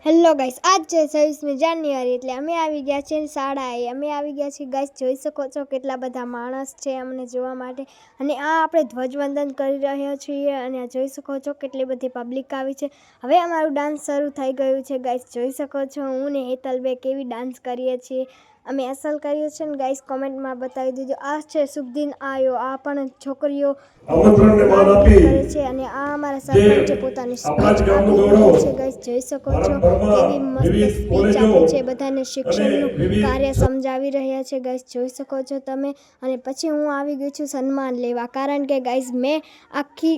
Hello guys, આજ છે 26મી જાન્યુઆરી એટલે અમે આવી ગયા છીએ શાળાએ. અમે આવી ગયા છીએ ગાઈસ, જોઈ શકો છો કેટલા બધા માણસ છે અમને જોવા માટે. અને આ આપણે ધ્વજવંદન કરી રહ્યા છીએ અને જોઈ શકો છો કેટલી બધી પબ્લિક આવી છે. હવે અમારું ડાન્સ શરૂ થઈ ગયું છે ગાઈસ, જોઈ શકો છો હું ને હેતલબે કેવી ડાન્સ કરીએ છીએ. અમે અસલ કરીએ છીએ ને ગાઈસ, કોમેન્ટમાં બતાવી દીજો. આ છે શુભ દિન આયો, આ પણ છોકરીઓ કરે છે અને આ અમારા સરપંચે પોતાની સ્પીચ આપી રહી છે ગાઈસ, જોઈ શકો છો કેવી મસ્ત સ્પીચ આપી છે. બધાને શિક્ષણનું કાર્ય સમજાવી રહ્યા છે ગાઈસ, જોઈ શકો છો તમે. અને પછી હું આવી ગઈ છું સન્માન લેવા, કારણ કે ગાઈસ મેં આખી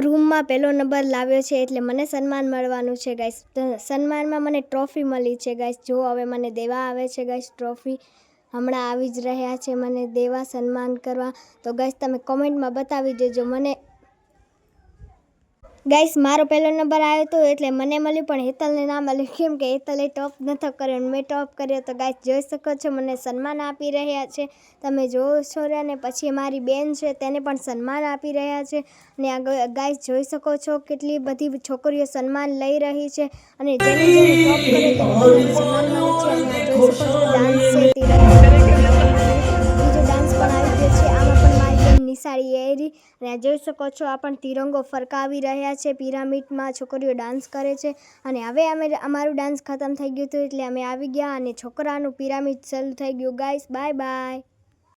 રૂમમાં પહેલો નંબર લાવ્યો છે એટલે મને સન્માન મળવાનું છે ગાઈસ. સન્માનમાં મને ટ્રોફી મળી છે ગાઈસ. જો હવે મને દેવા આવે છે ગાઈસ ટ્રોફી, હમણાં આવી જ રહ્યા છે મને દેવા સન્માન કરવા. તો ગાઈસ તમે કોમેન્ટમાં બતાવી દેજો મને. ગાઈસ મારો પહેલો નંબર આવ્યો હતો એટલે મને મળ્યું, પણ હેતલને ના મળ્યું, કેમ કે હેતલે ટોપ નહોતો કર્યો અને મેં ટોપ કર્યો. તો ગાઈસ જોઈ શકો છો મને સન્માન આપી રહ્યા છે, તમે જોવો છો. અને પછી મારી બેન છે તેને પણ સન્માન આપી રહ્યા છે. અને આ ગાઈસ જોઈ શકો છો કેટલી બધી છોકરીઓ સન્માન લઈ રહી છે અને જેને જેને ટોપ કરે તેને બધાને સન્માન મળે છે. અને આ જોઈ શકો છો ડાન્સ છે, બીજો ડાન્સ પણ આવી ગયો છે. આમાં પણ મારી બેન નિશાળી એરી, અને આ જોઈ શકો છો આ પણ તિરંગો ફરકાવી રહ્યા છે. પિરામિડમાં છોકરીઓ ડાન્સ કરે છે. અને હવે અમારું ડાન્સ ખતમ થઈ ગયું હતું એટલે અમે આવી ગયા અને છોકરાનું પિરામિડ શરૂ થઈ ગયું ગાઈસ. Bye bye.